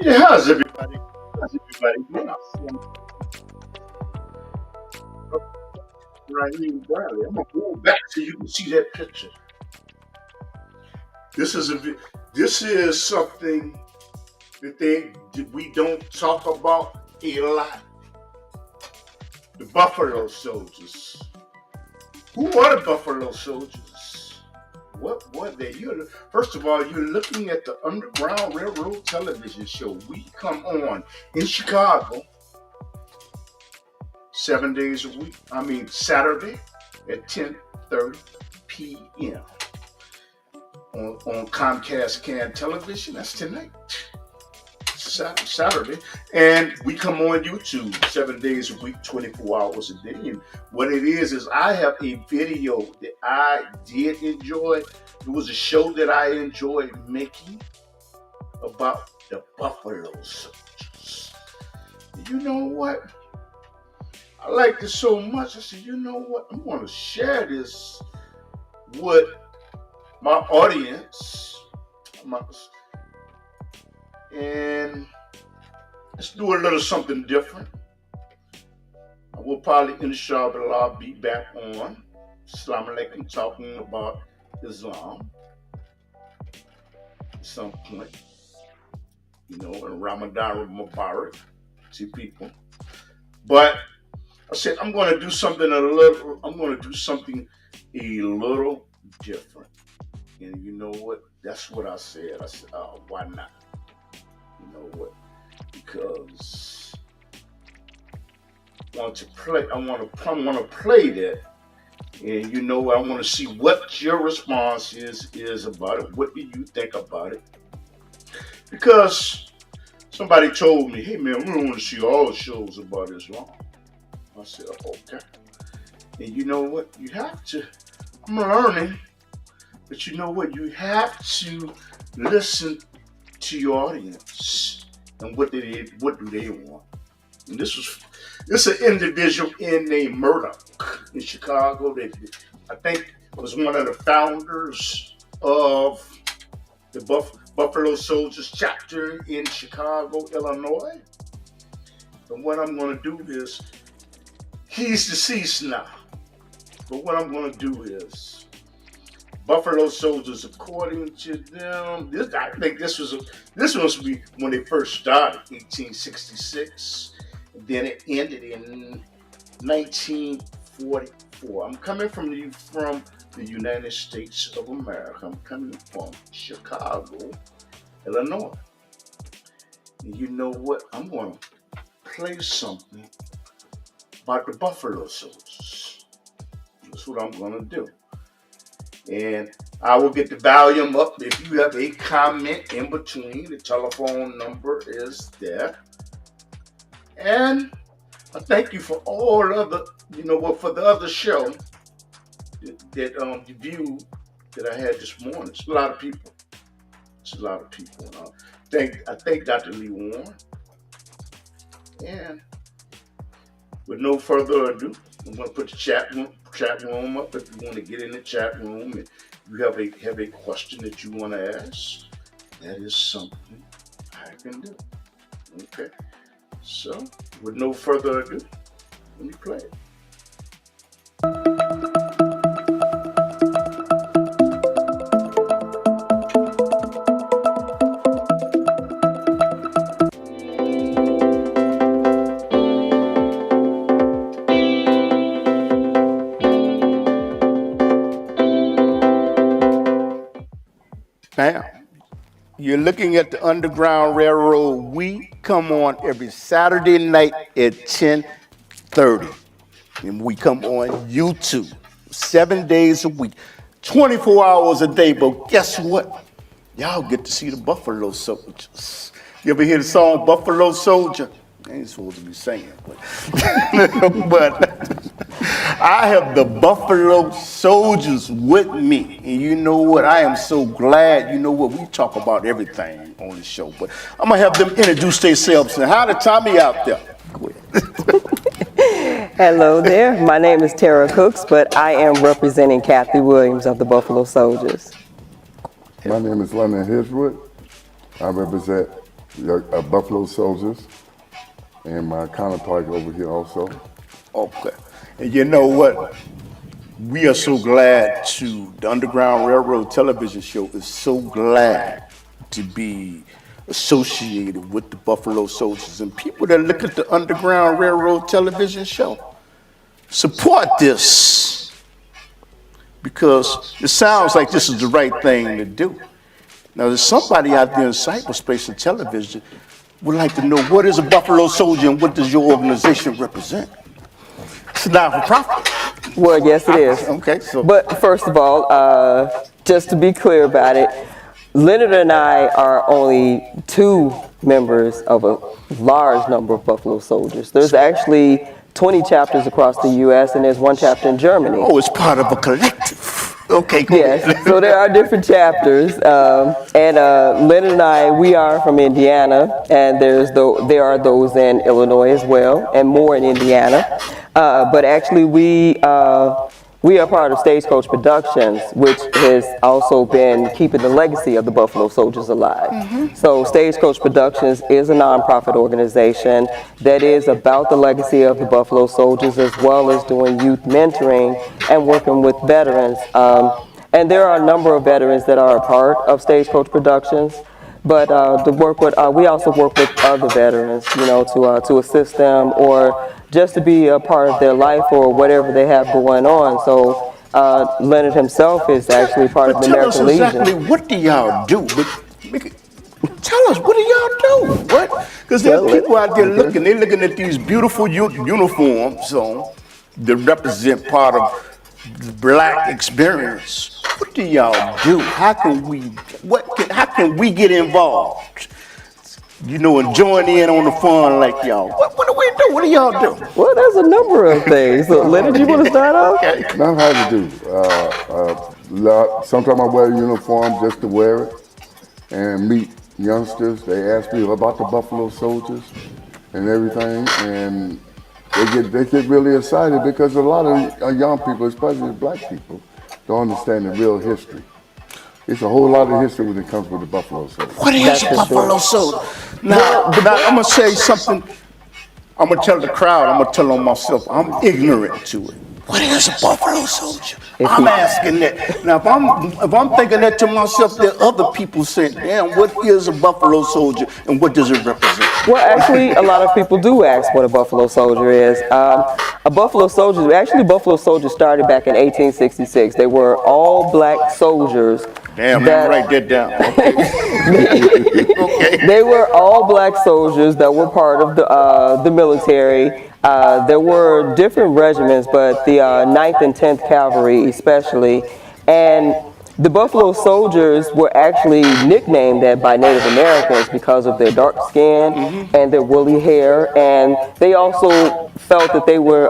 Yeah, how's everybody? How's everybody doing? Right here in Bradley. I'm gonna go back so you can see that picture. This is a this is something that we don't talk about a lot. The Buffalo Soldiers. Who are the Buffalo Soldiers? What were they? First of all, you're looking at the Underground Railroad television show. We come on in Chicago 7 days a week. I mean Saturday at 10:30 p.m. on Comcast Can Television. That's tonight, Saturday, and we come on YouTube 7 days a week, 24 hours a day. And what it is I have a video that I did enjoy. It was a show that I enjoyed making about the Buffalo Soldiers. You know what? I liked it so much. I said, you know what? I'm going to share this with my audience. And let's do a little something different. I will probably, inshallah, be back on Assalamu alaikum talking about Islam at some point. You know, in Ramadan Mubarak to people. But I said I'm going to do something a little different. And you know what? That's what I said. I said, oh, why not? You know what? Because I want to play that. And you know, I want to see what your response is about it. What do you think about it? Because somebody told me, hey man, we don't want to see all shows about Islam. I said, okay. And you know what? You have to, I'm learning, but you know what? You have to listen to your audience and what do they want. And this an individual named Murdoch in Chicago that I think was one of the founders of the Buffalo Soldiers chapter in Chicago, Illinois. And what I'm going to do is, he's deceased now. But what I'm going to do is, Buffalo Soldiers, according to them, I think this must be when they first started, 1866. And then it ended in 1944. I'm coming from the United States of America. I'm coming from Chicago, Illinois. And you know what? I'm going to play something about the Buffalo Soldiers. That's what I'm going to do. And I will get the volume up. If you have a comment in between, the telephone number is there. And I thank you for all other, for the other show that you viewed that I had this morning. It's a lot of people. And I thank Dr. Lee Warren. And with no further ado, I'm going to put the chat room up. If you want to get in the chat room and you have a question that you want to ask, that is something I can do. Okay. So, with no further ado, let me play it. Now, you're looking at the Underground Railroad. We come on every Saturday night at 10:30. And we come on YouTube 7 days a week, 24 hours a day. But guess what? Y'all get to see the Buffalo Soldiers. You ever hear the song Buffalo Soldier? I ain't supposed to be saying, but, but I have the Buffalo Soldiers with me. And you know what? I am so glad. You know what? We talk about everything on the show. But I'm going to have them introduce themselves. And how to Tommy out there? Go ahead. Hello there. My name is Tara Cooks, but I am representing Kathy Williams of the Buffalo Soldiers. My name is London Hedgewood. I represent Buffalo Soldiers, and my counterpart over here also. Okay. And you know what? We are so glad the Underground Railroad television show is so glad to be associated with the Buffalo Soldiers. And people that look at the Underground Railroad television show, support this. Because it sounds like this is the right thing to do. Now, there's somebody out there in cyberspace and television would like to know, what is a Buffalo Soldier and what does your organization represent? It's not for profit. Well, yes, it is. Okay, so. But first of all, just to be clear about it, Leonard and I are only 2 members of a large number of Buffalo Soldiers. There's actually 20 chapters across the U.S. and there's 1 chapter in Germany. Oh, it's part of a collective. Okay, cool. Yes, so there are different chapters, and Leonard and I, we are from Indiana, and there are those in Illinois as well, and more in Indiana. But actually, we are part of Stagecoach Productions, which has also been keeping the legacy of the Buffalo Soldiers alive. So Stagecoach Productions is a nonprofit organization that is about the legacy of the Buffalo Soldiers, as well as doing youth mentoring and working with veterans. And there are a number of veterans that are a part of Stagecoach Productions. But we also work with other veterans, to assist them or just to be a part of their life or whatever they have going on. So Leonard himself is actually part of the American Legion. Tell us exactly, what do y'all do? Tell us, what do y'all do? What? Because there are people out there they're looking at these beautiful uniforms that represent part of the Black experience. What do y'all do? How can we get involved? And join in on the fun like y'all. What do we do? What do y'all do? Well, there's a number of things. So, Leonard, you want to start off? Okay. Not hard to do. Sometimes I wear a uniform just to wear it and meet youngsters. They ask me about the Buffalo Soldiers and everything, and they get really excited because a lot of young people, especially Black people, don't understand the real history. It's a whole lot of history when it comes with the Buffalo Soldier. What is a Buffalo Soldier? Now, I'm going to say something. I'm going to tell the crowd, I'm going to tell on myself, I'm ignorant to it. What is a Buffalo Soldier? I'm asking that. Now, if I'm thinking that to myself, there are other people saying, damn, what is a Buffalo Soldier and what does it represent? Well, actually, a lot of people do ask what a Buffalo Soldier is. A Buffalo Soldier started back in 1866. They were all Black soldiers. Damn, write that down. Okay. They were all Black soldiers that were part of the military. There were different regiments, but the 9th and 10th Cavalry especially. And the Buffalo Soldiers were actually nicknamed that by Native Americans because of their dark skin and their woolly hair. And they also felt that they were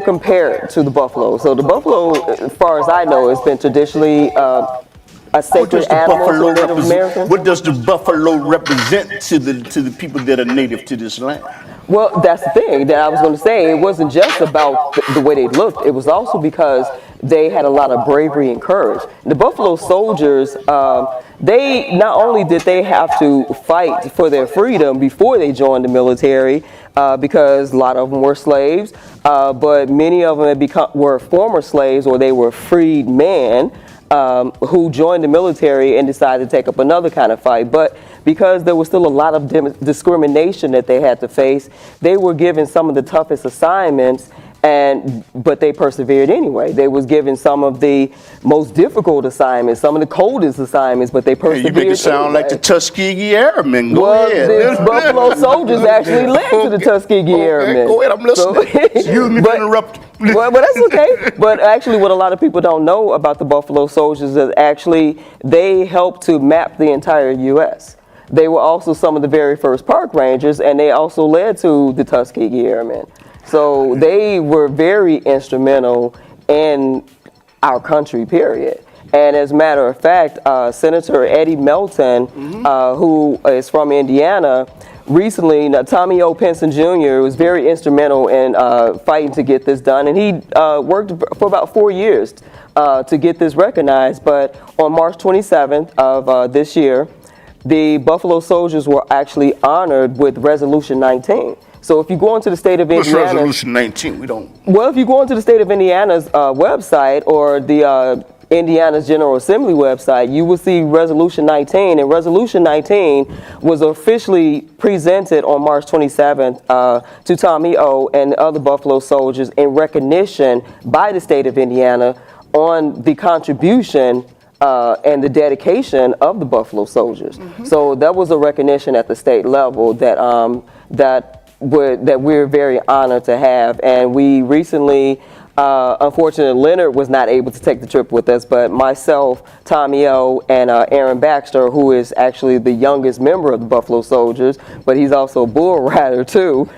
compared to the buffalo. So the buffalo, as far as I know, has been traditionally a sacred animal to Native Americans. What does the buffalo represent to the people that are native to this land? Well, that's the thing that I was going to say. It wasn't just about the way they looked. It was also because they had a lot of bravery and courage. The Buffalo Soldiers, they not only did they have to fight for their freedom before they joined the military, because a lot of them were slaves, but many of them were former slaves, or they were freed men who joined the military and decided to take up another kind of fight. But because there was still a lot of discrimination that they had to face, they were given some of the toughest assignments, but they persevered anyway. They was given some of the most difficult assignments, some of the coldest assignments, but they persevered. You make it sound like the Tuskegee Airmen. Go ahead. The Buffalo Soldiers actually led to the Tuskegee Airmen. Go ahead, I'm listening. Excuse me for interrupting. Well, that's okay. But actually, what a lot of people don't know about the Buffalo Soldiers is actually they helped to map the entire U.S. They were also some of the very first park rangers, and they also led to the Tuskegee Airmen. So they were very instrumental in our country, period. And as a matter of fact, Senator Eddie Melton, who is from Indiana, recently, Tommy O. Pinson Jr. was very instrumental in fighting to get this done. And he worked for about 4 years to get this recognized. But on March 27th of this year, the Buffalo Soldiers were actually honored with Resolution 19. So if you go into the state of What's Indiana, Resolution 19? We don't. well, if you go into the state of Indiana's website or the Indiana's General Assembly website, you will see Resolution 19. And Resolution 19 was officially presented on March 27th to Tommy O and other Buffalo Soldiers in recognition by the state of Indiana on the contribution and the dedication of the Buffalo Soldiers. So that was a recognition at the state level that we're very honored to have. And we recently, unfortunately, Leonard was not able to take the trip with us, but myself, Tommy O, and Aaron Baxter, who is actually the youngest member of the Buffalo Soldiers, but he's also a bull rider too.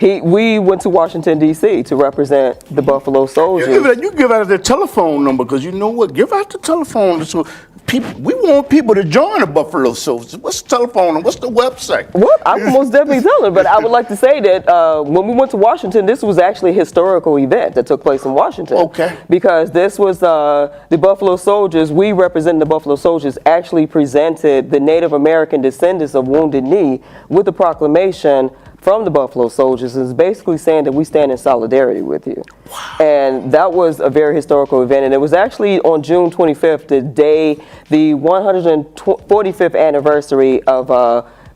We went to Washington, D.C. to represent the Buffalo Soldiers. You give out the telephone number, because you know what? Give out the telephone so people. We want people to join the Buffalo Soldiers. What's the telephone and what's the website? Well, I can most definitely tell her, but I would like to say that when we went to Washington, this was actually a historical event that took place in Washington. Okay. Because this was the Buffalo Soldiers, we representing the Buffalo Soldiers, actually presented the Native American descendants of Wounded Knee with a proclamation from the Buffalo Soldiers, is basically saying that we stand in solidarity with you. Wow. And that was a very historical event, and it was actually on June 25th, the 145th anniversary of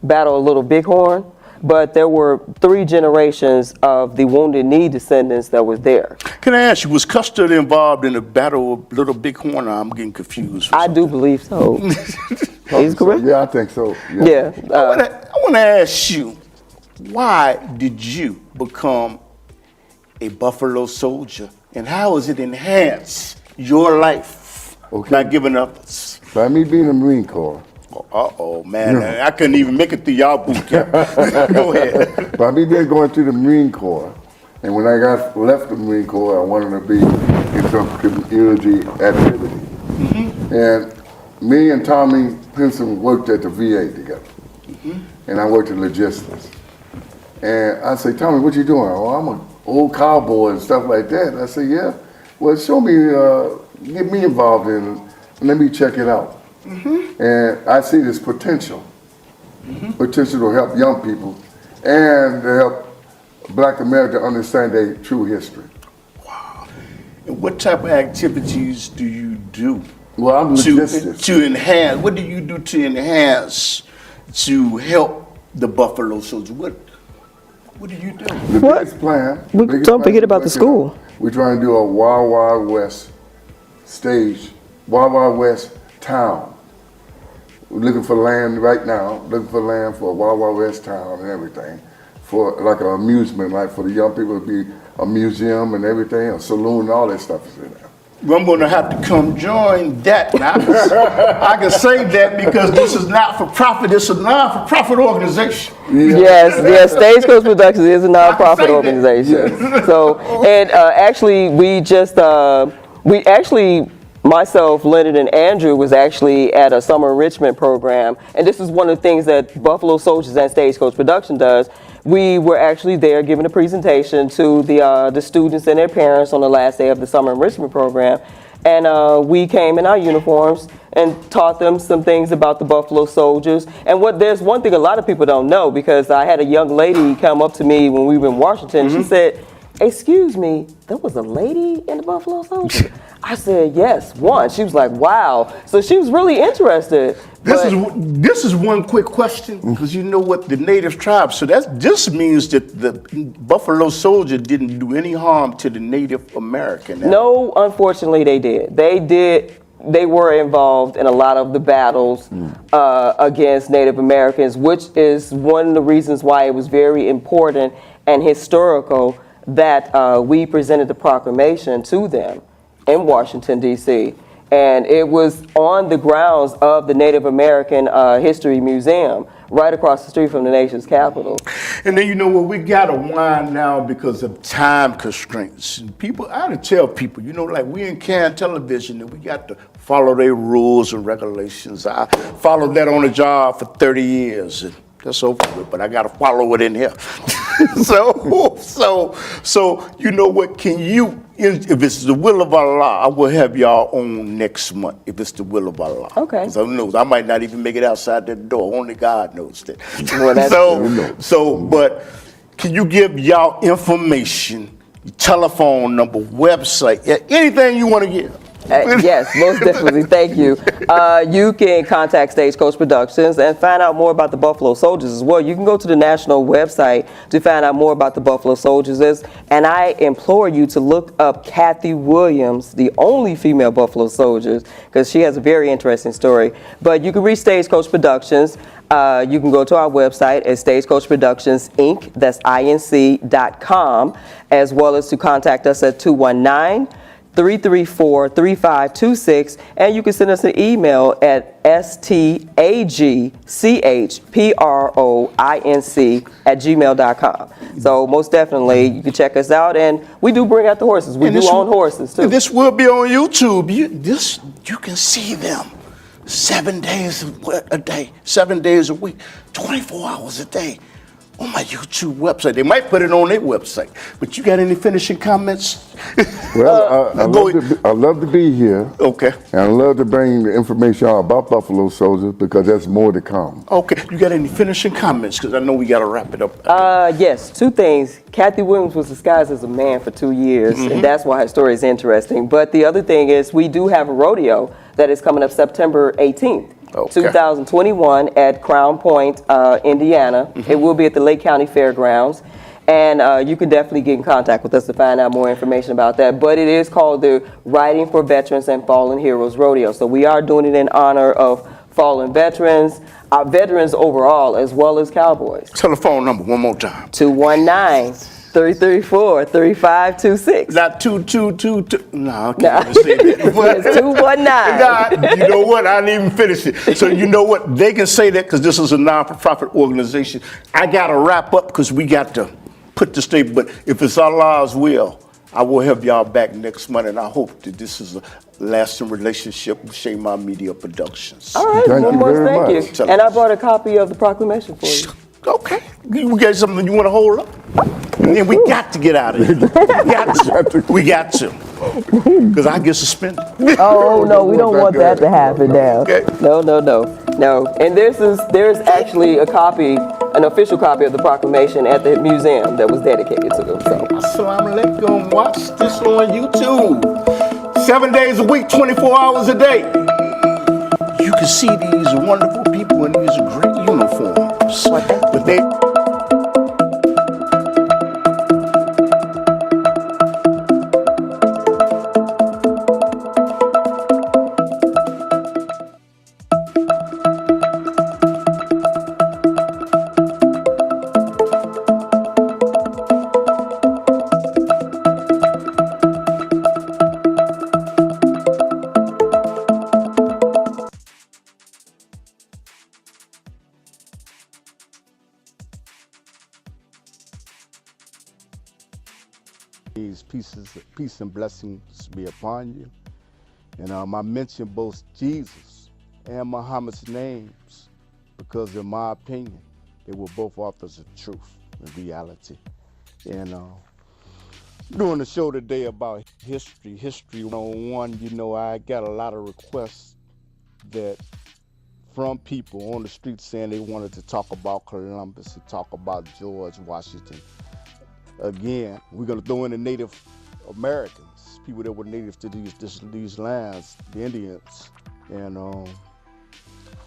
Battle of Little Bighorn, but there were 3 generations of the Wounded Knee descendants that was there. Can I ask you, was Custer involved in the Battle of Little Bighorn? I'm getting confused. I do believe so. Is correct? Yeah, I think so. Yeah. I want to ask you, why did you become a Buffalo Soldier, and how has it enhanced your life by giving up? By me being a Marine Corps. Uh-oh, man. I couldn't even make it through y'all boot camp. Go ahead. By me being going through the Marine Corps, and when I left the Marine Corps, I wanted to be in some community activity. And me and Tommy Pinson worked at the VA together. And I worked in logistics. And I say, Tommy, what you doing? Oh, I'm an old cowboy and stuff like that. I say, yeah. Well, show me, get me involved in it, and let me check it out. And I see this potential, potential to help young people and to help Black America understand their true history. Wow. And what type of activities do you do? Well, I'm logistics. To enhance, what do you do to enhance, to help the Buffalo Soldiers? What do you do? The biggest plan. Don't forget about the school. We're trying to do a Wild Wild West stage, Wild Wild West town. We're looking for land right now, looking for land for a Wild Wild West town and everything. For like an amusement, like for the young people, to be a museum and everything, a saloon, all that stuff is in there. Well, I'm going to have to come join that. Now, I can say that because this is not for profit. It's a non-for-profit organization. Yes, Stagecoach Productions is a non-profit organization. So, and actually, myself, Leonard, and Andrew was actually at a summer enrichment program, and this is one of the things that Buffalo Soldiers and Stagecoach Production does. We were actually there giving a presentation to the students and their parents on the last day of the summer enrichment program, and we came in our uniforms and taught them some things about the Buffalo Soldiers. And there's one thing a lot of people don't know, because I had a young lady come up to me when we were in Washington. She said, "Excuse me, there was a lady in the Buffalo Soldiers?" I said, "Yes, one." She was like, "Wow." So she was really interested. This is one quick question, because you know what, the native tribes, so this means that the Buffalo Soldier didn't do any harm to the Native American. No, unfortunately they did. They were involved in a lot of the battles against Native Americans, which is one of the reasons why it was very important and historical that we presented the proclamation to them in Washington, D.C. And it was on the grounds of the Native American History Museum, right across the street from the nation's capital. And then, you know what, we got to wind now because of time constraints. And people, I had to tell people, you know, like we in Can Television, and we got to follow their rules and regulations. I followed that on the job for 30 years, and that's over with, but I got to follow it in here. So you know what? Can you, if it's the will of Allah, I will have y'all on next month. If it's the will of Allah, Okay. Because who knows? I might not even make it outside that door. Only God knows that. Well, that's But can you give y'all information, telephone number, website, anything you want to give? Yes, most definitely. Thank you. You can contact Stagecoach Productions and find out more about the Buffalo Soldiers as well. You can go to the national website to find out more about the Buffalo Soldiers. And I implore you to look up Kathy Williams, the only female Buffalo Soldiers, because she has a very interesting story. But you can reach Stagecoach Productions. You can go to our website at Stagecoach Productions Inc. That's inc.com, as well as to contact us at 219-334-3526, and you can send us an email at stagproinc@gmail.com. So most definitely, you can check us out, and we do bring out the horses. We do own horses too. And this will be on YouTube. You can see them 7 days a day, 7 days a week, 24 hours a day. On my YouTube website. They might put it on their website. But you got any finishing comments? Well, I love to be here. Okay. And I love to bring the information out about Buffalo Soldiers because there's more to come. Okay. You got any finishing comments? Because I know we got to wrap it up. Yes, two things. Kathy Williams was disguised as a man for 2 years, and that's why her story is interesting. But the other thing is we do have a rodeo that is coming up September 18th. Okay. 2021 at Crown Point, Indiana. It will be at the Lake County Fairgrounds. And you can definitely get in contact with us to find out more information about that. But it is called the Riding for Veterans and Fallen Heroes Rodeo. So we are doing it in honor of fallen veterans, our veterans overall, as well as cowboys. Telephone number one more time. 219-334-3526. Not 2222. No, I can't even say that. It's 219. God, you know what? I didn't even finish it. So you know what? They can say that because this is a non-profit organization. I got to wrap up because we got to put the statement. But if it's Allah's will, I will have y'all back next month, and I hope that this is a lasting relationship with Shema Media Productions. All right, Thank one you more very thank much. you. And I brought a copy of the proclamation for you. Okay. You got something you want to hold up? And then we got to get out of here. We got to. Because I get suspended. Oh, no, we don't want that to happen now. Okay. No. And there's actually a copy, an official copy of the proclamation at the museum that was dedicated to them. So. Assalamu alaikum. Watch this on YouTube. 7 days a week, 24 hours a day. You can see these wonderful people in these great uniforms. But they... Peace and blessings be upon you. And I mention both Jesus and Muhammad's names because in my opinion, they were both authors of truth and reality. And doing the show today about history 101, you know, I got a lot of requests from people on the street saying they wanted to talk about Columbus and talk about George Washington. Again, we're gonna throw in the Native Americans, people that were native to these lands, the Indians, and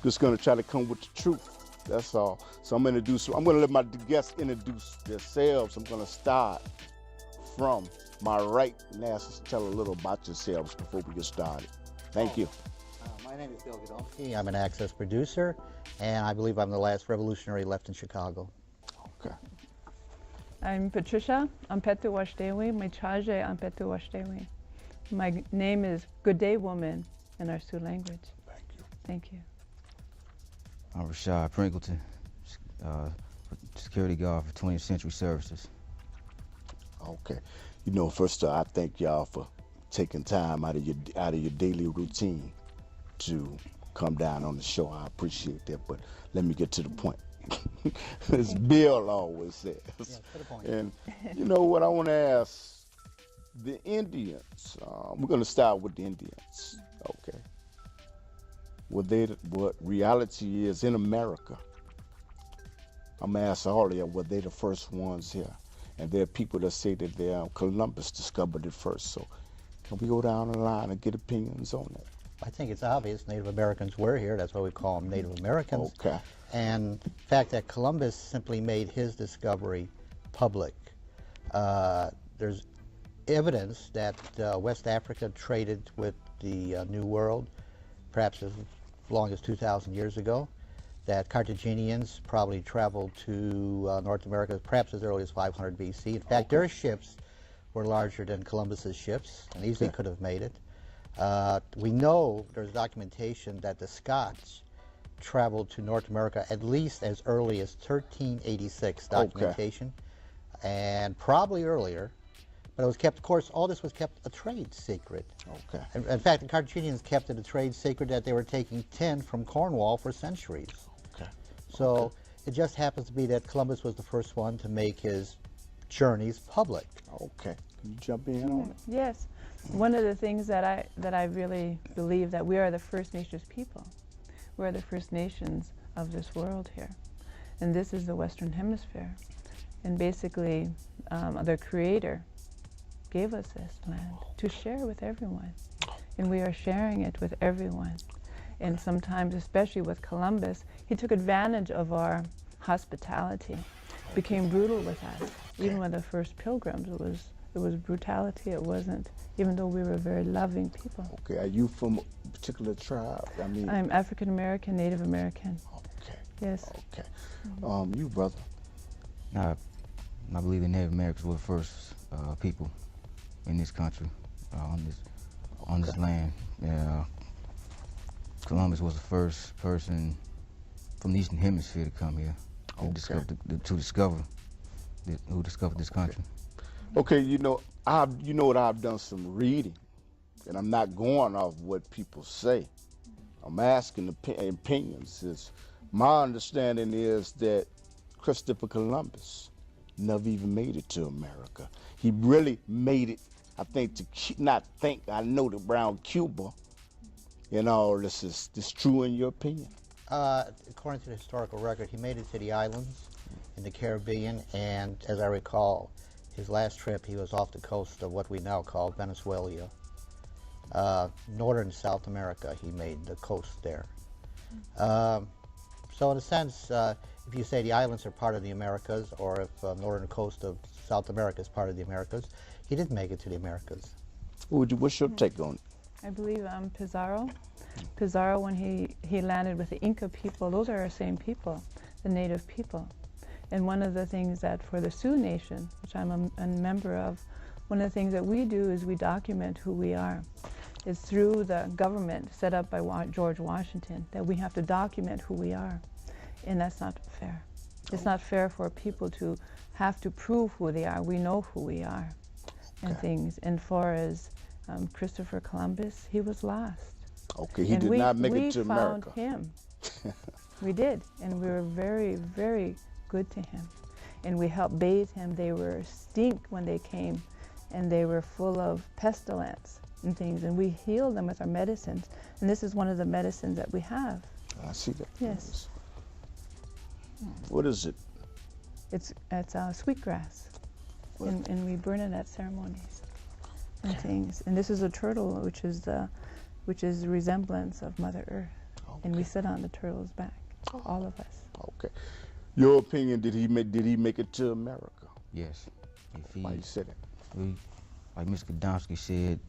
just gonna try to come with the truth. That's all. So I'm gonna let my guests introduce themselves. I'm gonna start from my right and ask us to tell a little about yourselves before we get started. Thank you. My name is Bill Godomsky. I'm an Access producer, and I believe I'm the last revolutionary left in Chicago. Okay. I'm Patricia Ampetu Washdewi, Maichaje Ampetu Washdewi. My name is Good Day Woman in our Sioux language. Thank you. Thank you. I'm Rashad Pringleton, security guard for 20th Century Services. Okay. You know, first I thank y'all for taking time out of your daily routine to come down on the show. I appreciate that, but let me get to the point. as Bill always says. Yes, to the point. And you know what I want to ask the Indians. We're going to start with the Indians. Okay. What reality is in America? I'm going to ask all of you, were they the first ones here? And there are people that say that Columbus discovered it first. So can we go down the line and get opinions on that? I think it's obvious Native Americans were here. That's why we call them Native Americans. Okay. And the fact that Columbus simply made his discovery public. There's evidence that West Africa traded with the New World, perhaps as long as 2,000 years ago, that Carthaginians probably traveled to North America perhaps as early as 500 BC. In fact, their ships were larger than Columbus's ships and easily could have made it. We know there's documentation that the Scots traveled to North America at least as early as 1386 documentation, and probably earlier. But it was kept, of course, all this was kept a trade secret. Okay. In fact, the Carthaginians kept it a trade secret that they were taking tin from Cornwall for centuries. Okay. So it just happens to be that Columbus was the first one to make his journeys public. Okay. Can you jump in on it? Yes. One of the things that I really believe that we are the First Nations people. We're the First Nations of this world here. And this is the Western Hemisphere. And basically, the Creator gave us this land to share with everyone. And we are sharing it with everyone. And sometimes, especially with Columbus, he took advantage of our hospitality, became brutal with us. Even with the first pilgrims, it was brutality. It wasn't, even though we were very loving people. Okay. Are you from a particular tribe? I mean, I'm African American, Native American. Okay. Yes. Okay. You, brother? I believe the Native Americans were the first people in this country, on this land. Columbus was the first person from the Eastern Hemisphere to come here, who discovered this country. Okay, you know what, I've done some reading, and I'm not going off what people say. I'm asking opinions. My understanding is that Christopher Columbus never even made it to America. He really made it, I know that around Cuba. And all this is true in your opinion? According to the historical record, he made it to the islands in the Caribbean, and as I recall, his last trip, he was off the coast of what we now call Venezuela. Northern South America, he made the coast there. So in a sense, if you say the islands are part of the Americas, or if northern coast of South America is part of the Americas, he did make it to the Americas. What's your take on it? I believe Pizarro. Pizarro, when he landed with the Inca people, those are our same people, the native people. And one of the things that for the Sioux Nation, which I'm a member of, one of the things that we do is we document who we are. It's through the government set up by George Washington that we have to document who we are. And that's not fair. It's not fair for people to have to prove who they are. We know who we are and things. And far as Christopher Columbus, he was lost. Okay, he did not make it to America. We found him. We did, and we were very, very good to him. And we helped bathe him. They were stink when they came, and they were full of pestilence and things, and we healed them with our medicines. And this is one of the medicines that we have. I see that. Yes. What is it? It's sweetgrass, and we burn it at ceremonies and things. And this is a turtle, which is the resemblance of Mother Earth. Okay. And we sit on the turtle's back, all of us. Okay. Your opinion, did he make it to America? Yes. Why you said it? Like Mr. Godomsky said,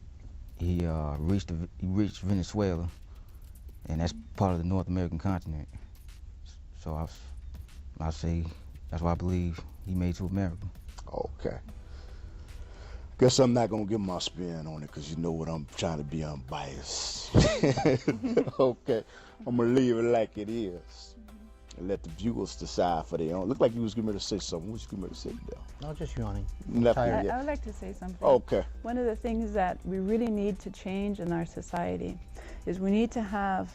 he reached Venezuela, and that's part of the North American continent. So I say that's why I believe he made it to America. Okay. Guess I'm not gonna give my spin on it because you know what, I'm trying to be unbiased. Okay, I'm gonna leave it like it is and let the viewers decide for their own. Look like you was getting ready to say something. What you getting ready to say, Dale? No, just yawning. I would like to say something. Okay. One of the things that we really need to change in our society is we need to have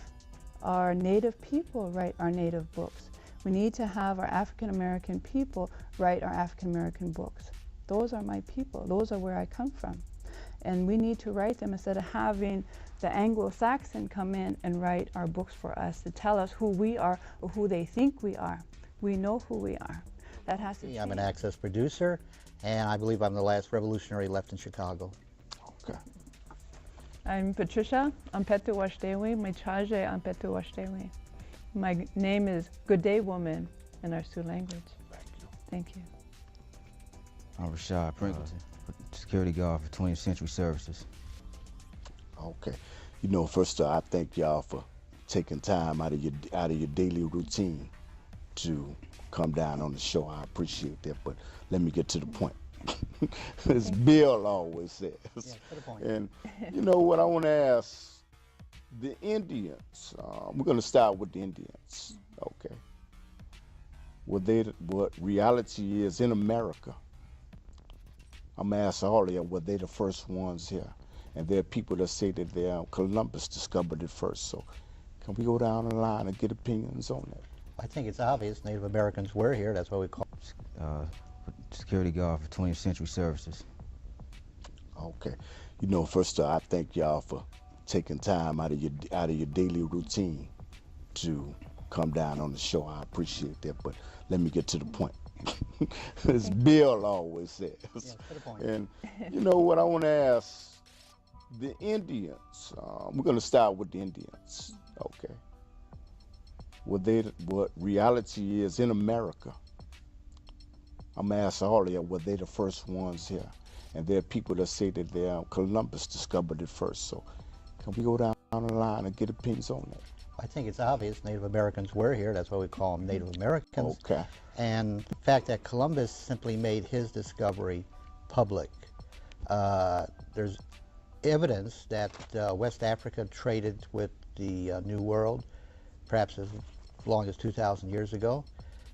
our native people write our native books. We need to have our African American people write our African American books. Those are my people. Those are where I come from. And we need to write them instead of having the Anglo-Saxon come in and write our books for us to tell us who we are or who they think we are. We know who we are. That has to change. I'm an Access producer, and I believe I'm the last revolutionary left in Chicago. Okay. I'm Patricia Ampetu Washdewi, Mechaje Ampetu Washdewi. My name is Good Day Woman in our Sioux language. Thank you. I'm Rashad Prinkleton, security guard for 20th Century Services. Okay. You know, first I thank y'all for taking time out of your daily routine to come down on the show. I appreciate that, but let me get to the point. As Bill always says. Yeah, to the point. And you know what I want to ask the Indians. We're going to start with the Indians. Okay. What reality is in America. I'm gonna ask all of you, were they the first ones here? And there are people that say that Columbus discovered it first. So can we go down the line and get opinions on that? I think it's obvious Native Americans were here. That's why we call Security guard for 20th Century Services. Okay. You know, first I thank y'all for taking time out of your daily routine to come down on the show. I appreciate that, but let me get to the point. As Bill always says. Yeah, to the point. And you know what I want to ask the Indians. We're going to start with the Indians. Okay. What reality is in America. I'm gonna ask all of you, were they the first ones here? And there are people that say that Columbus discovered it first. So can we go down the line and get opinions on that? I think it's obvious Native Americans were here. That's why we call them Native Americans. Okay. And the fact that Columbus simply made his discovery public. There's evidence that West Africa traded with the New World, perhaps as long as 2,000 years ago,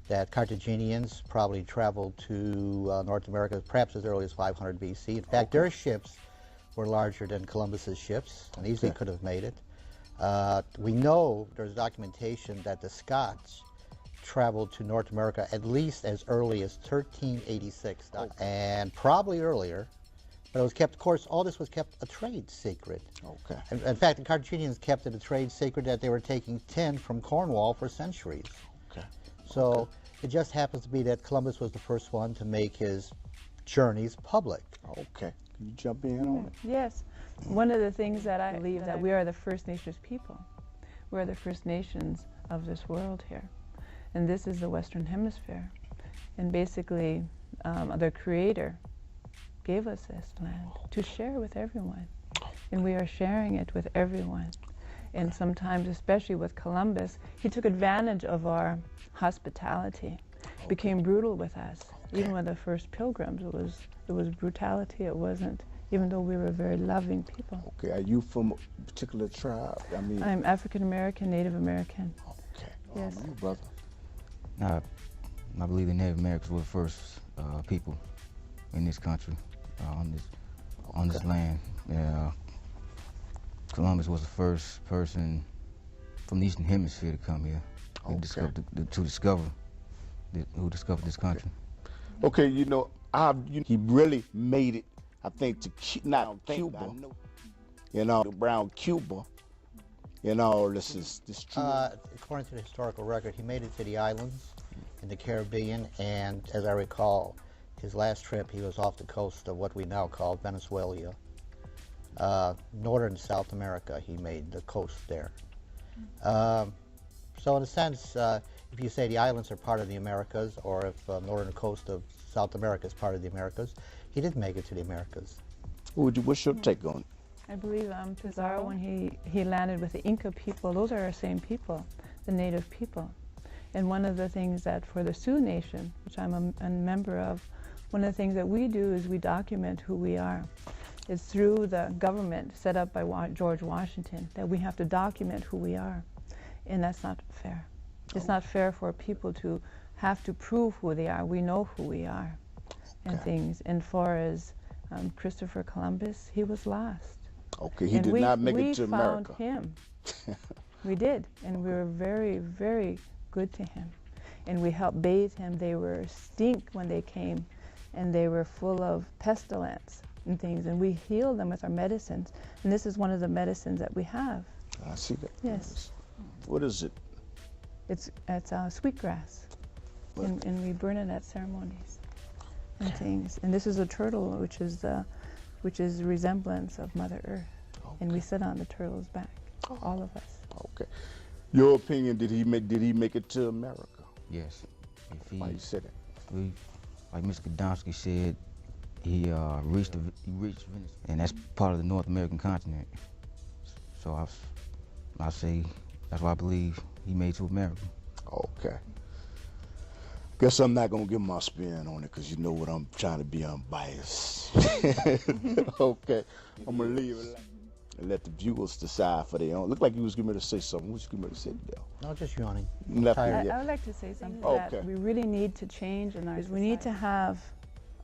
that Carthaginians probably traveled to North America perhaps as early as 500 BC. In fact, their ships were larger than Columbus's ships and easily could have made it. We know there's documentation that the Scots traveled to North America at least as early as 1386, and probably earlier. But it was kept, of course, all this was kept a trade secret. Okay. In fact, the Carthaginians kept it a trade secret that they were taking tin from Cornwall for centuries. Okay. So it just happens to be that Columbus was the first one to make his journeys public. Okay. Can you jump in on it? Yes. One of the things that I believe that we are the First Nations people. We're the First Nations of this world here. And this is the Western Hemisphere. And basically, the Creator gave us this land to share with everyone. And we are sharing it with everyone. And sometimes, especially with Columbus, he took advantage of our hospitality, became brutal with us. Even with the first pilgrims, it was brutality. It wasn't, even though we were very loving people. Okay. Are you from a particular tribe? I mean, I'm African American, Native American. okay. Yes. You, brother. I believe the Native Americans were the first people in this country, on this land. Columbus was the first person from the Eastern Hemisphere to come here. Who discovered this country. Okay, you know, he really made it, I think, to not Cuba, you know, around Cuba, you know, this is true. According to the historical record, he made it to the islands in the Caribbean, and as I recall, his last trip, he was off the coast of what we now call Venezuela. Northern South America, he made the coast there. So in a sense, if you say the islands are part of the Americas, or if northern coast of South America is part of the Americas, he did make it to the Americas. What's your take on it? I believe Pizarro, when he landed with the Inca people, those are our same people, the native people. And one of the things that for the Sioux Nation, which I'm a member of, one of the things that we do is we document who we are. It's through the government set up by George Washington that we have to document who we are. And that's not fair. It's not fair for people to have to prove who they are. We know who we are and things. And far as Christopher Columbus, he was lost. Okay, he did not make it to America. We found him. We did, and we were very, very good to him. and we helped bathe him. They were stink when they came, and they were full of pestilence and things, and we healed them with our medicines. And this is one of the medicines that we have. I see that. Yes. What is it? It's sweetgrass, and we burn it at ceremonies and things. And this is a turtle, which is a resemblance of Mother Earth, and we sit on the turtle's back, all of us. Okay. Your opinion? Did he make it to America? Yes. If Why you say that? Like Mr. Gdomsky said, he reached Venice, and that's part of the North American continent. So I say that's why I believe he made it to America. Okay. Guess I'm not gonna give my spin on it because you know what, I'm trying to be unbiased. Okay. I'm gonna leave it and let the viewers decide for their own. Look like you was getting ready to say something. What you getting ready to say, Dale? No, just yawning. I would like to say something that we really need to change in our society. We need to have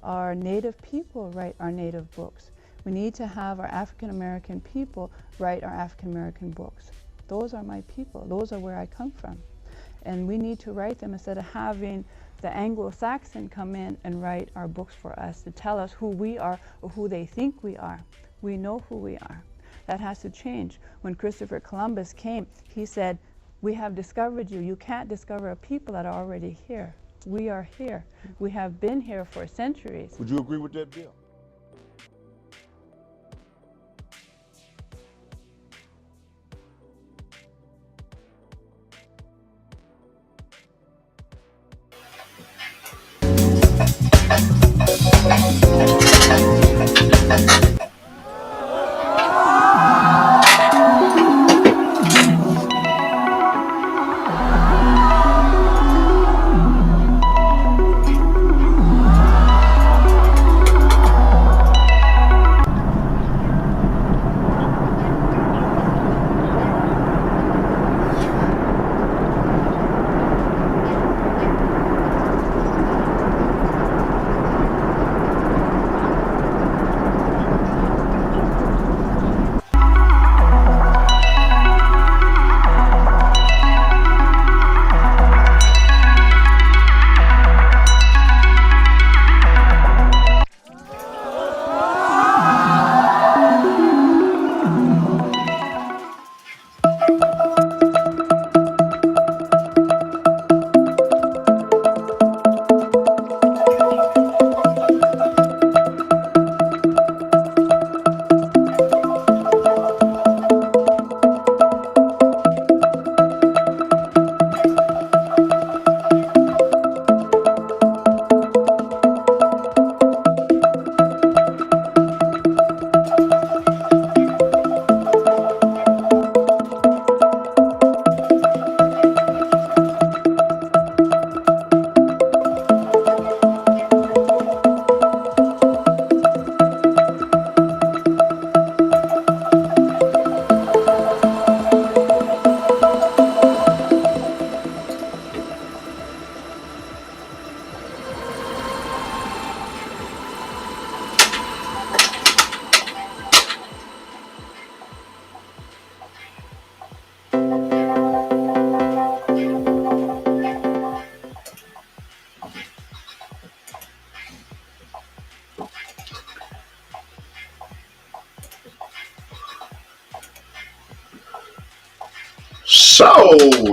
our Native people write our Native books. We need to have our African American people write our African American books. Those are my people. Those are where I come from. And we need to write them instead of having the Anglo-Saxon come in and write our books for us to tell us who we are or who they think we are. We know who we are. That has to change. When Christopher Columbus came, he said, "We have discovered you. You can't discover a people that are already here. We are here. We have been here for centuries." Would you agree with that, Bill? So,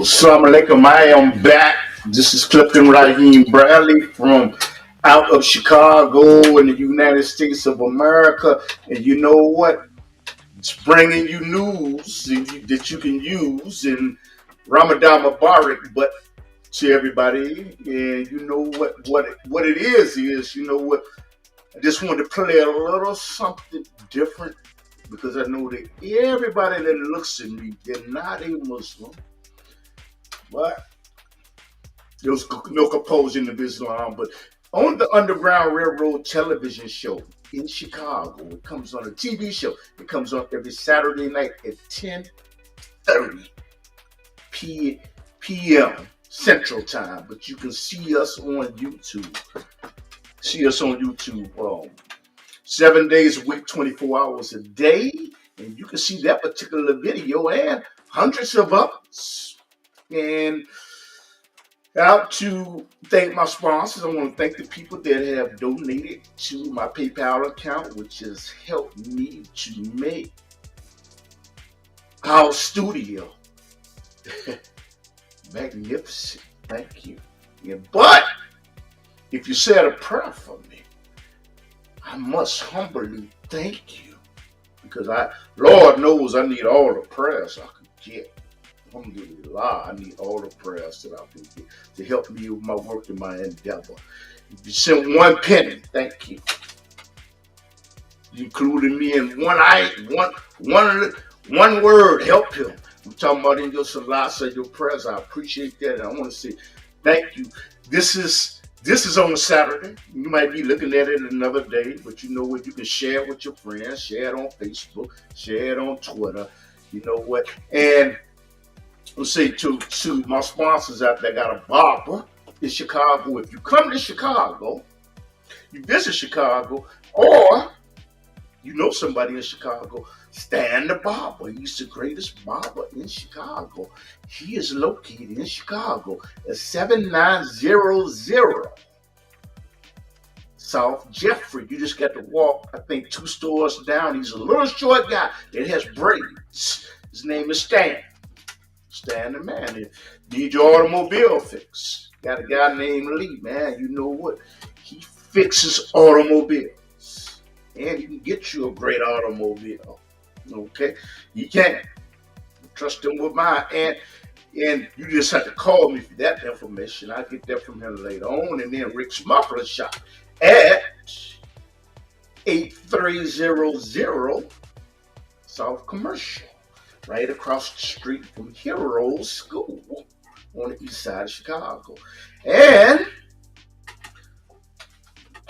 Assalamu alaikum, I am back. This is Clifton Bradley from out of Chicago in the United States of America. And you know what? It's bringing you news that you can use in Ramadan Mubarak, but to everybody. And you know what it is, you know what? I just wanted to play a little something different because I know that everybody that looks at me, they're not a Muslim, but there's no composing of Islam. But on the Underground Railroad television show in Chicago, it comes on a TV show. It comes on every Saturday night at 10:30 p.m. Central Time. But you can see us on YouTube. 7 days a week, 24 hours a day. And you can see that particular video and hundreds of others. And Out to thank my sponsors. I want to thank the people that have donated to my PayPal account, which has helped me to make our studio magnificent. Thank you. Yeah, but if you said a prayer for me, I must humbly thank you because Lord knows I need all the prayers I could get. Alhamdulillah, I need all the prayers that I can get to help me with my work and my endeavor. If you sent one penny, thank you. You included me in one word, help him. I'm talking about in your salat, your prayers. I appreciate that, and I want to say thank you. This is on a Saturday. You might be looking at it another day, but you know what? You can share it with your friends, share it on Facebook, share it on Twitter. You know what? And let's say to my sponsors out there, got a barber in Chicago. If you come to Chicago, you visit Chicago, or you know somebody in Chicago, Stan the Barber. He's the greatest barber in Chicago. He is located in Chicago at 7900 South Jeffrey. You just got to walk, I think, 2 stores down. He's a little short guy that has braids. His name is Stan. Stan the man. If you need your automobile fix, got a guy named Lee, man. You know what? He fixes automobiles. And he can get you a great automobile. Okay? He can. Trust him with mine. And you just have to call me for that information. I'll get that from him later on. And then Rick's Muffler Shop at 8300 South Commercial, right across the street from Heroes School on the east side of Chicago. And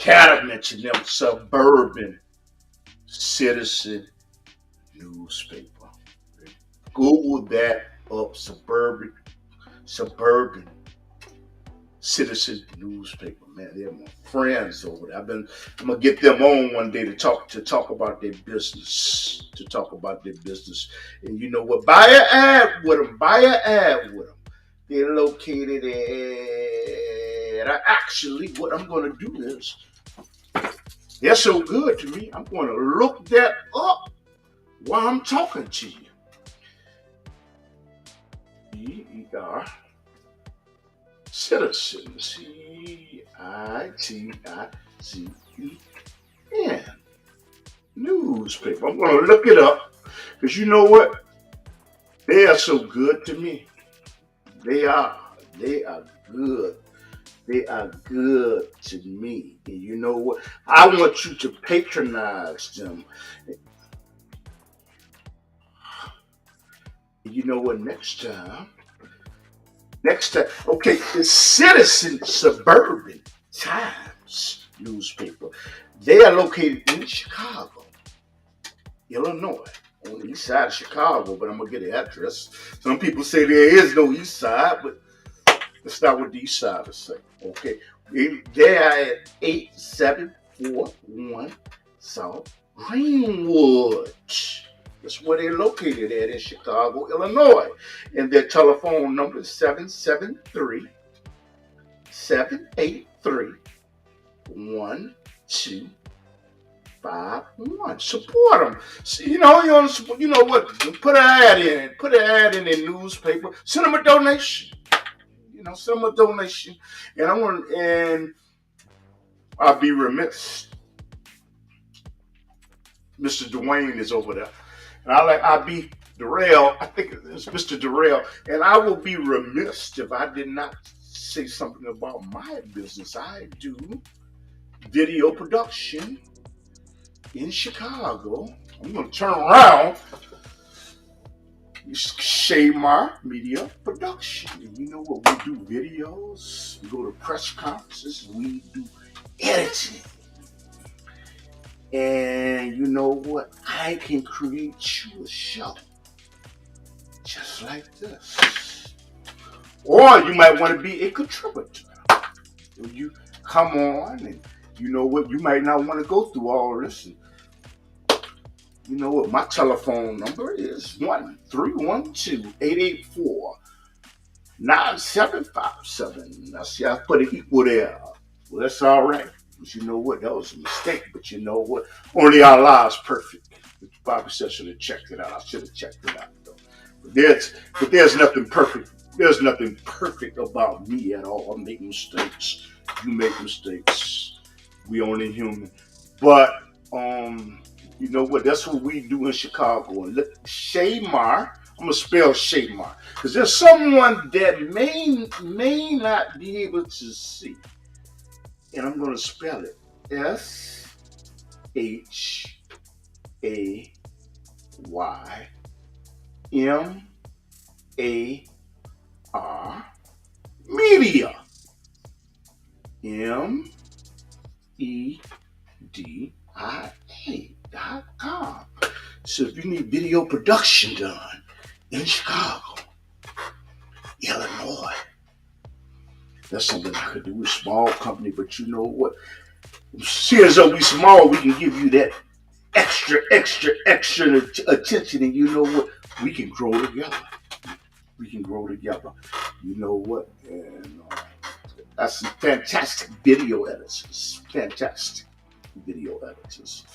gotta mention them Suburban Citizen newspaper. Google that up, Suburban Citizen newspaper. Man, they're my friends over there. I'm gonna get them on one day to talk about their business. And you know what? Buy an ad with them. They're located at. Actually, what I'm gonna do is, they're so good to me, I'm gonna look that up while I'm talking to you. E-E-R Citizen, C-I-T-I-Z-E-N newspaper. I'm gonna look it up because you know what? They are so good to me. They are good. They are good to me. And you know what? I want you to patronize them. You know what? Next time, okay, the Citizen Suburban Times newspaper. They are located in Chicago, Illinois, on the east side of Chicago, but I'm going to get the address. Some people say there is no east side, but that's not what the east side is saying. Okay, they are at 8741 South Greenwood. That's where they're located at in Chicago, Illinois. And their telephone number is 773-783-1251. Support them. See, you know what? Put an ad in it. Put an ad in their newspaper. Send them a donation. Send them a donation. And I'll be remiss. Mr. Dwayne is over there. And I'll be Darrell. I think it's Mr. Darrell. And I will be remiss if I did not say something about my business. I do video production in Chicago. I'm going to turn around. Shamar Media Production. And you know what? We do videos. We go to press conferences. We do editing. And you know what? I can create you a show just like this. Or you might want to be a contributor. You come on, and you know what? You might not want to go through all this. And you know what? My telephone number is 1-312-884-9228. 9757. I see I put an equal there. Well, that's all right. But you know what? That was a mistake. But you know what? Only Allah is perfect. The Bible says I should have checked it out. I should have checked it out though. But there's nothing perfect. There's nothing perfect about me at all. I make mistakes. You make mistakes. We only human. But you know what? That's what we do in Chicago. And look, Shaymar. I'm gonna spell Shaymar because there's someone that may not be able to see, and I'm gonna spell it SHAYMAR Media MEDIA.com. So if you need video production done in Chicago, Illinois, that's something I could do with a small company. But you know what? Seeing as though we small, we can give you that extra attention. And you know what? We can grow together. We can grow together. You know what? And that's some fantastic video editors. Fantastic video editors.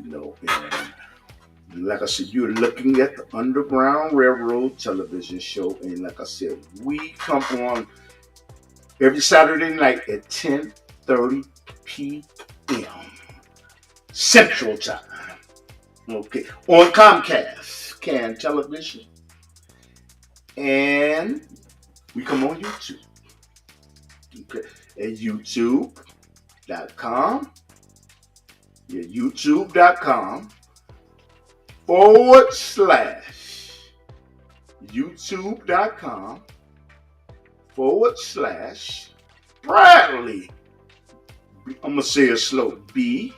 You know, and like I said, you're looking at the Underground Railroad television show. And like I said, we come on every Saturday night at 10:30 p.m. Central Time. Okay. On Comcast, Can Television. And we come on YouTube. Okay. At YouTube.com. Yeah, YouTube.com /YouTube.com /Bradley. I'm going to say it slow. BRADLEY.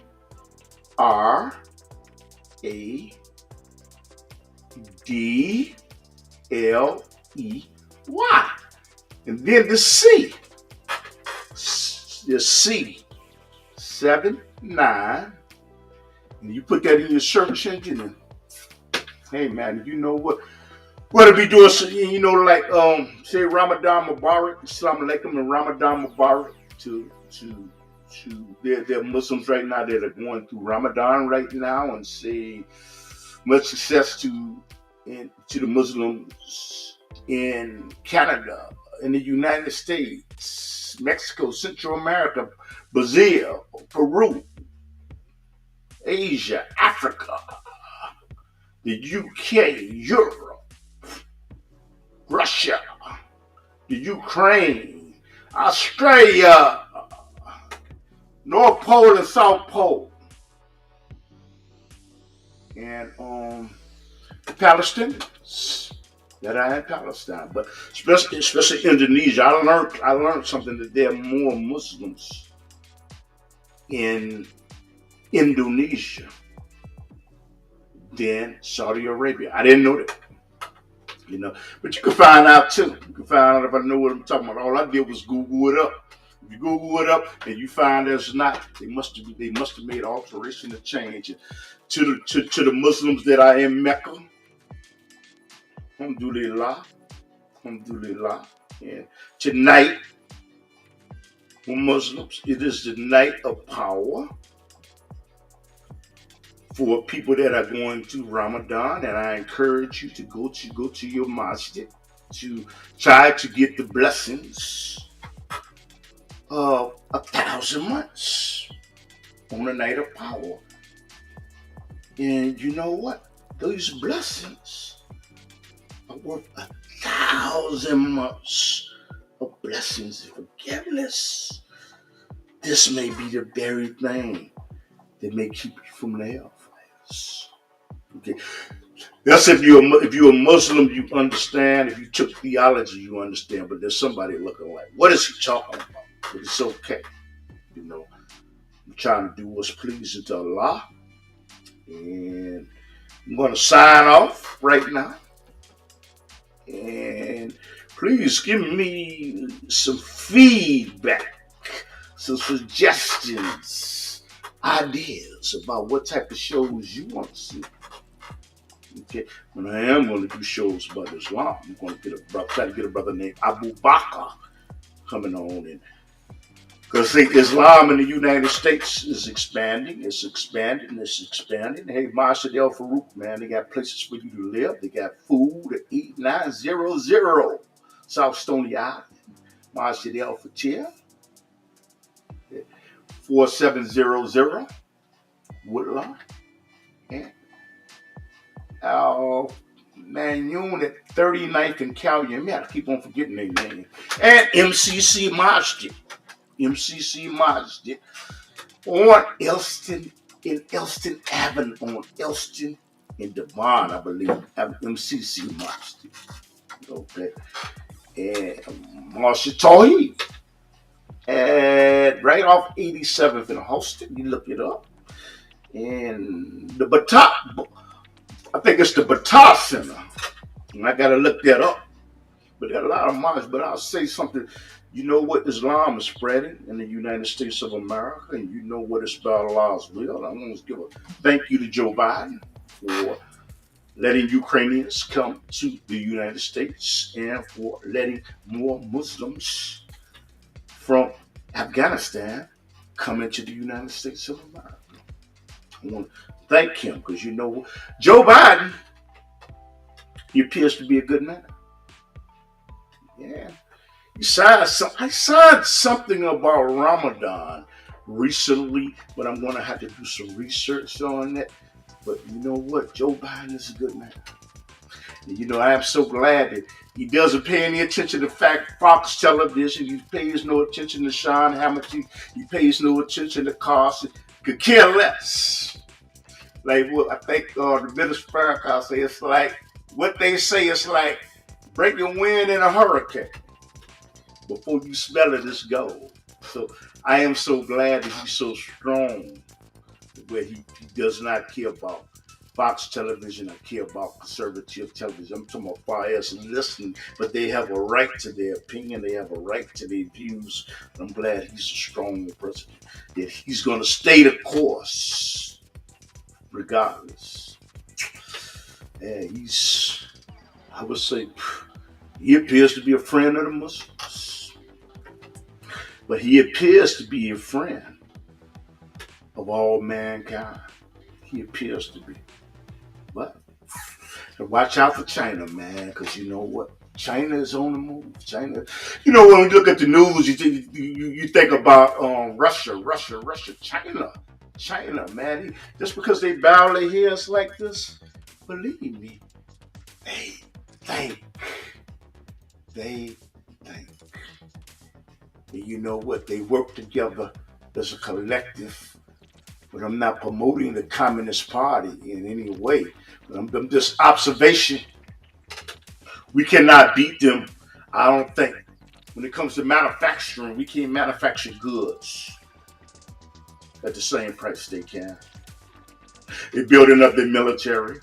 And then the C. The C79. And you put that in your search engine and hey man, you know what to be doing, so, you know, like say Ramadan Mubarak, Assalamu alaikum, and Ramadan Mubarak to they're Muslims right now that are going through Ramadan right now, and say much success to the Muslims in Canada, in the United States, Mexico, Central America, Brazil, Peru, Asia, Africa, the UK, Europe, Russia, the Ukraine, Australia, North Pole and South Pole, and the Palestinians that are in Palestine, but especially Indonesia. I learned something, that there are more Muslims in Indonesia than Saudi Arabia. I didn't know that. You know, but you can find out too. You can find out if I know what I'm talking about. All I did was Google it up. If you Google it up and you find there's not, they must have made alteration or change to the Muslims that are in Mecca. Alhamdulillah. Alhamdulillah. And tonight, for Muslims, it is the night of power for people that are going through Ramadan, and I encourage you to go to your masjid to try to get the blessings of 1,000 months on the night of power. And you know what? Those blessings are worth 1,000 months of blessings and forgiveness. This may be the very thing that may keep you from the hellfires. Okay, that's if you're a Muslim, you understand. If you took theology, you understand. But there's somebody looking like, what is he talking about? But it's okay. You know, I'm trying to do what's pleasing to Allah, and I'm going to sign off right now. And please give me some feedback, some suggestions, ideas about what type of shows you want to see. Okay, but I am going to do shows about Islam. I'm going to try to get a brother named Abu Bakr coming on, and because Islam in the United States is expanding, it's expanding, it's expanding. Hey, Masjid El Farouk, man, they got places for you to live. They got food at 8900 South Stony Island. Masjid El Fatih, 4700 Woodlawn. And Al Manyun at 39th and Calumet. Man, I keep on forgetting their name. And MCC Masjid. MCC Masjid on Elston, in Elston Avenue, on Elston in Devon, I believe, MCC Masjid. Okay. And Marshall Tawheed. And right off 87th in Houston, you look it up. And the Batah, I think it's the Batah Center. And I got to look that up. But there are a lot of mosques. But I'll say something. You know what Islam is spreading in the United States of America, and you know what it's about Allah's will. I want to give a thank you to Joe Biden for letting Ukrainians come to the United States and for letting more Muslims from Afghanistan come into the United States of America. I want to thank him because you know Joe Biden, he appears to be a good man. Yeah. I signed something about Ramadan recently, but I'm going to have to do some research on that. But you know what? Joe Biden is a good man. And, you know, I am so glad that he doesn't pay any attention to Fox Television. He pays no attention to Sean Hamilton. He pays no attention to Carson. Could care less. Like what I think the Minister Farrakhan say, it's like what they say. It's like breaking wind in a hurricane. Before you smell it, it's gold. So I am so glad that he's so strong, where he does not care about Fox Television. I care about conservative television. I'm talking about bias and listening, but they have a right to their opinion. They have a right to their views. I'm glad he's a strong president. That he's going to stay the course, regardless. Yeah, I would say, he appears to be a friend of the Muslims. But he appears to be a friend of all mankind. He appears to be. But watch out for China, man, because you know what? China is on the move. China, you know, when we look at the news, you think about Russia, China, man. Just because they bow their heads like this, believe me, they think. And you know what? They work together as a collective. But I'm not promoting the Communist Party in any way. I'm just observation. We cannot beat them, I don't think. When it comes to manufacturing, we can't manufacture goods at the same price they can. They're building up their military.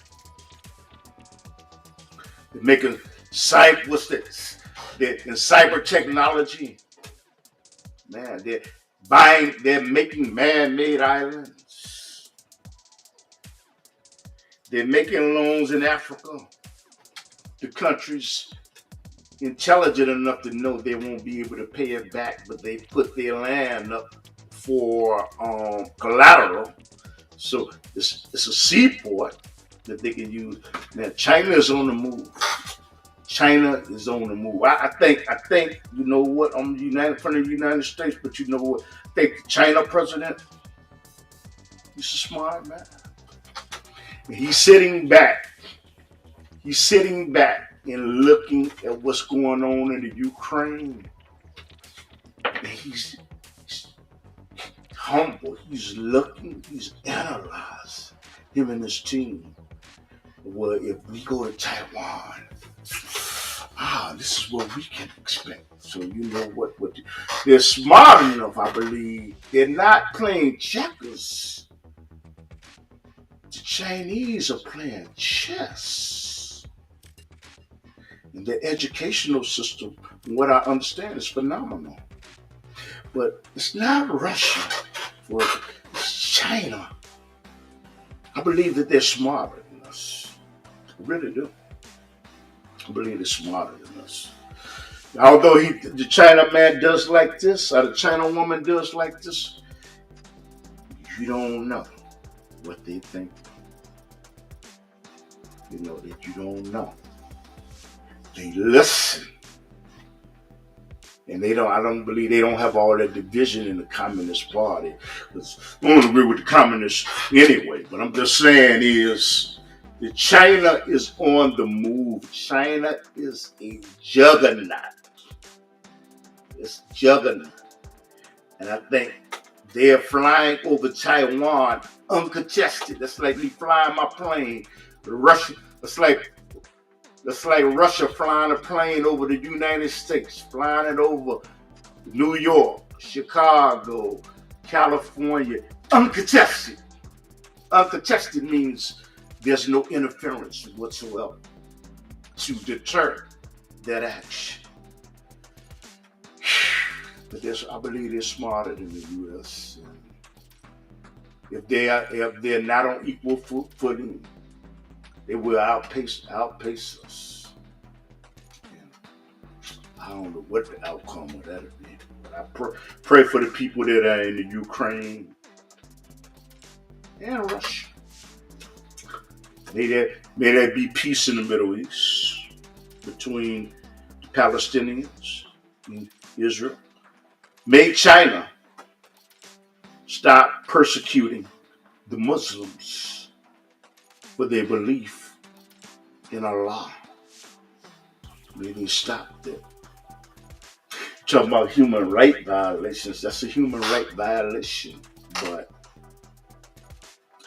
They're making in cyber technology. Man, they're making man-made islands. They're making loans in Africa to countries intelligent enough to know they won't be able to pay it back, but they put their land up for collateral. So it's a seaport that they can use. Now, China is on the move. China is on the move. I think, you know what, I'm from the United States, but you know what? I think the China president, he's a smart man. And he's sitting back and looking at what's going on in the Ukraine. And he's humble. He's looking, he's analyzing, him and his team. Well, if we go to Taiwan, this is what we can expect. So you know what they're smart enough, I believe. They're not playing checkers. The Chinese are playing chess. And their educational system, from what I understand, is phenomenal. But it's not Russia. It's China. I believe that they're smarter than us. I really do. I believe they're smarter than us. Although the China man does like this, or the China woman does like this, you don't know what they think. You know that you don't know. They listen. And they don't. I don't believe they don't have all that division in the Communist Party. Because I don't agree with the communists anyway. But I'm just saying is that China is on the move. China is a juggernaut. It's juggernaut. And I think they're flying over Taiwan uncontested. That's like me flying my plane. Russia. It's like Russia flying a plane over the United States, flying it over New York, Chicago, California, uncontested. Uncontested means there's no interference whatsoever to deter that action. But I believe they're smarter than the U.S. If they're not on equal footing, they will outpace us. And I don't know what the outcome of that will be. But I pray for the people that are in the Ukraine and Russia. May there be peace in the Middle East between the Palestinians and Israel. May China stop persecuting the Muslims for their belief in Allah. May they stop that. Talking about human rights violations, that's a human rights violation. But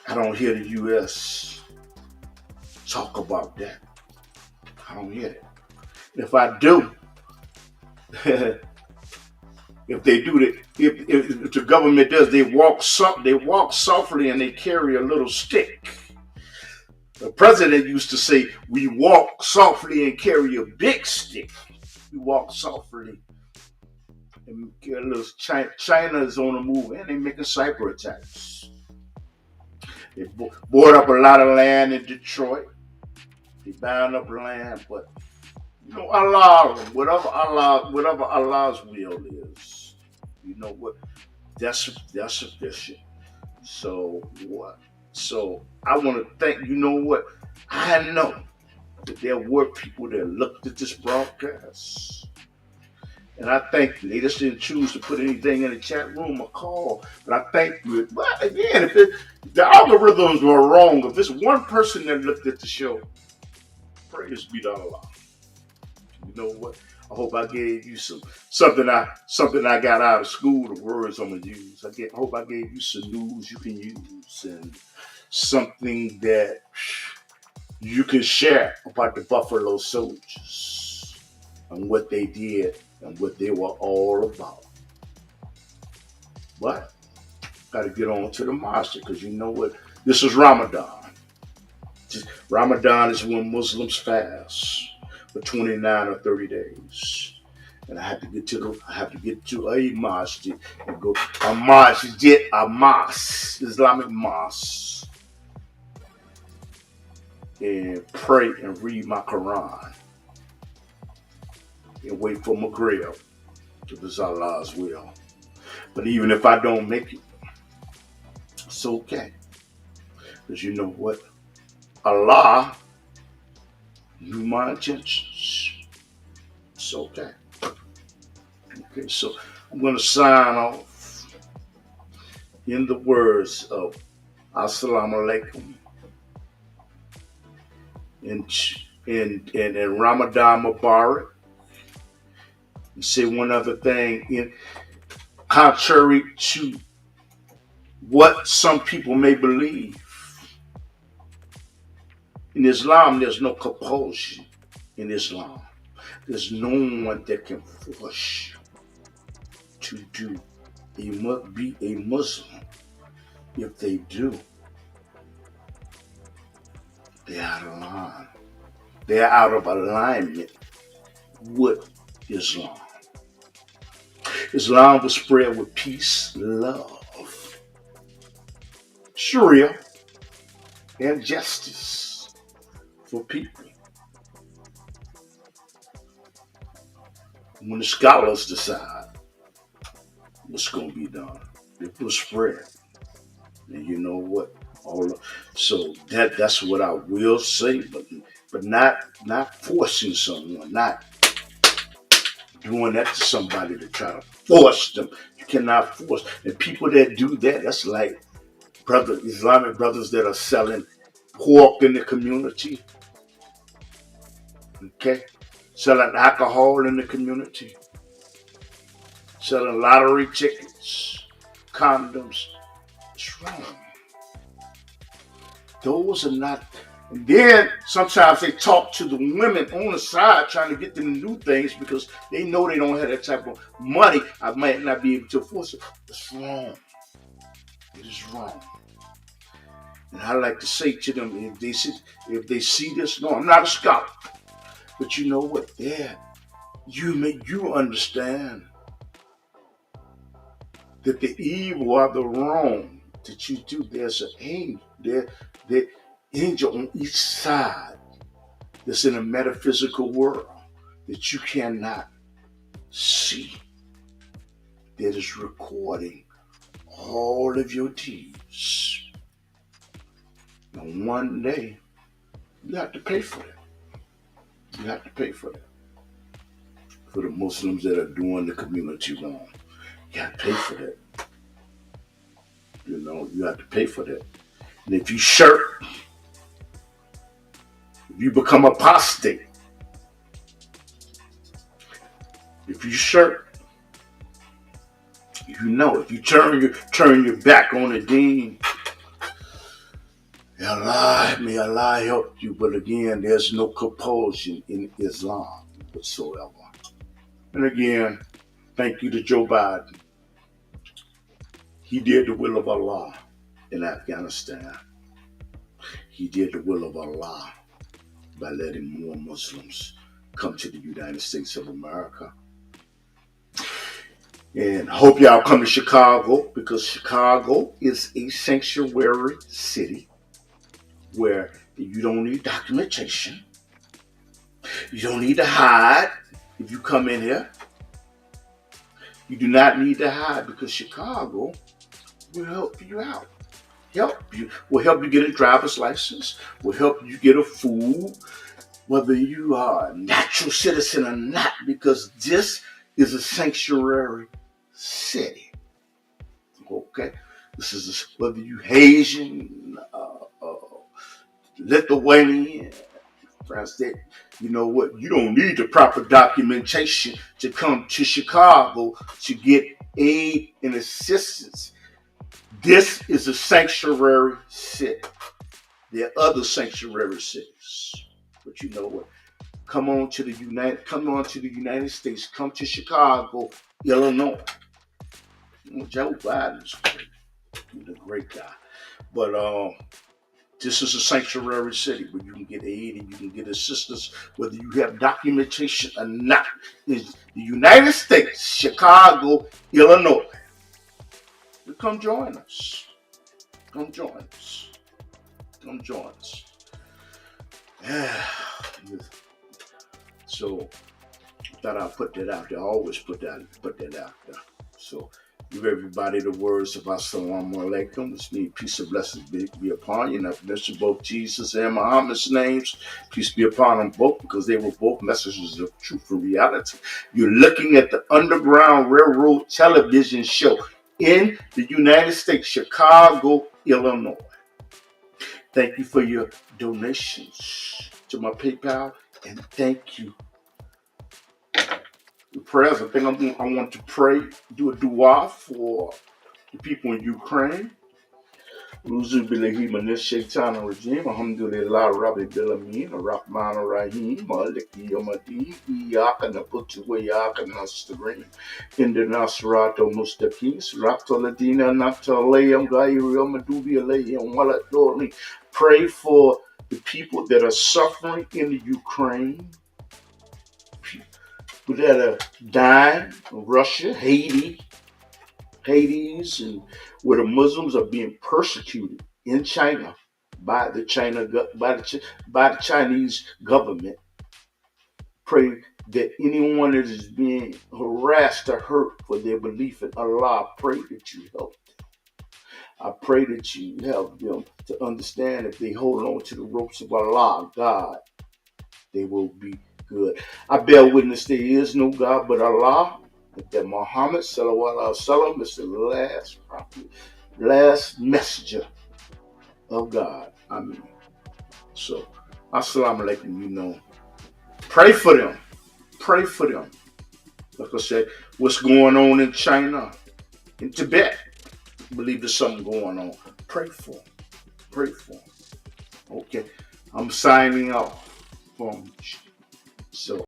I don't hear the U.S. talk about that. I don't hear it. If I do, if they do that, if the government does, they walk softly and they carry a little stick. The president used to say, we walk softly and carry a big stick. We walk softly and carry a little. China is on the move and they're making cyber attacks. They bought up a lot of land in Detroit. They buying up land, but you know, whatever Allah's will is, you know what? That's sufficient. So what? So I want to thank, you know what? I know that there were people that looked at this broadcast. And I thank you. They just didn't choose to put anything in the chat room or call. But I thank you. But again, if the algorithms were wrong, if it's one person that looked at the show, praise be to Allah. You know what? I hope I gave you something I got out of school, the words I'm gonna use. I hope I gave you some news you can use and something that you can share about the Buffalo Soldiers and what they did and what they were all about. But gotta get on to the monster, because you know what? This is Ramadan. Ramadan is when Muslims fast for 29 or 30 days. And I have to get to a mosque and go a mosque, Islamic mosque, and pray and read my Quran and wait for Maghrib, if it's Allah's will. But even if I don't make it, it's okay, because you know what? Allah knew my intentions. It's okay. Okay, so I'm going to sign off in the words of Assalamu alaikum and Ramadan Mubarak. And say one other thing, contrary to what some people may believe. In Islam, there's no compulsion. In Islam, there's no one that can force you to be a Muslim. If they do, they're out of line. They're out of alignment with Islam. Islam was spread with peace, love, Sharia, and justice for people. When the scholars decide what's going to be done, it will spread. And you know what? So that's what I will say, but not forcing someone, not doing that to somebody to try to force them. You cannot force. And people that do that, that's like Islamic brothers that are selling pork in the community, okay? Selling alcohol in the community, selling lottery tickets, condoms. It's wrong. Those are not. And then sometimes they talk to the women on the side trying to get them to do things because they know they don't have that type of money. I might not be able to afford it. It's wrong. It is wrong. And I like to say to them, if they see this, no, I'm not a scholar, but you know what? Yeah, you understand that the evil or the wrong that you do, there's an angel the angel on each side that's in a metaphysical world that you cannot see, that is recording all of your deeds. And one day, you have to pay for that. You have to pay for that. For the Muslims that are doing the community wrong, you have to pay for that. You know, you have to pay for that. And if you shirk, if you become apostate, if you shirk, you know, if you turn your back on the deen, may Allah help you. But again, there's no compulsion in Islam whatsoever. And again, thank you to Joe Biden. He did the will of Allah in Afghanistan. He did the will of Allah by letting more Muslims come to the United States of America. And I hope y'all come to Chicago, because Chicago is a sanctuary city where you don't need documentation. You don't need to hide if you come in here. You do not need to hide, because Chicago will help you out. Will help you get a driver's license, will help you get a food, whether you are a natural citizen or not, because this is a sanctuary city. Okay? This is whether you Haitian, Lithuanian, you know what? You don't need the proper documentation to come to Chicago to get aid and assistance. This is a sanctuary city. There are other sanctuary cities, but you know what? Come on to the United States. Come to Chicago, Illinois. Joe Biden's great. He's a great guy, but this is a sanctuary city where you can get aid and you can get assistance, whether you have documentation or not. It's the United States, Chicago, Illinois. Come join us. Come join us. Come join us. Yeah. So I thought I'd put that out there. I always put that out there. So give everybody the words of Assalamu alaikum, which means peace and blessings be upon you. And I've mentioned both Jesus and Muhammad's names. Peace be upon them both, because they were both messages of truth and reality. You're looking at the Underground Railroad television show in the United States, Chicago, Illinois. Thank you for your donations to my PayPal, and thank you. The prayers, I think I want to pray, do a dua for the people in Ukraine. Ruzu billahi minash shaitanir rajim. Alhamdulillah rabbil alamin. Ar-Rahman ar-Rahim. Maliki yawmiddin. Iyyaka na'budu wa iyyaka nasta'in. Ihdina siratal mustaqim. Siratal ladina an'amta alayhim ghayril maghdubi alayhim waladdallin. Pray for the people that are suffering in the Ukraine. People that are dying in Russia, Hades, and where the Muslims are being persecuted in China by the by the Chinese government. Pray that anyone that is being harassed or hurt for their belief in Allah, I pray that you help. I pray that you help them to understand if they hold on to the ropes of Allah, God, they will be good. I bear witness there is no God but Allah, that Muhammad sallallahu alaihi wasallam is the last prophet, last messenger of God. I mean, so assalamu alaikum, pray for them. Pray for them. Like I said, what's going on in China, in Tibet, I believe there's something going on. Pray for them. Pray for them. Okay. I'm signing off from so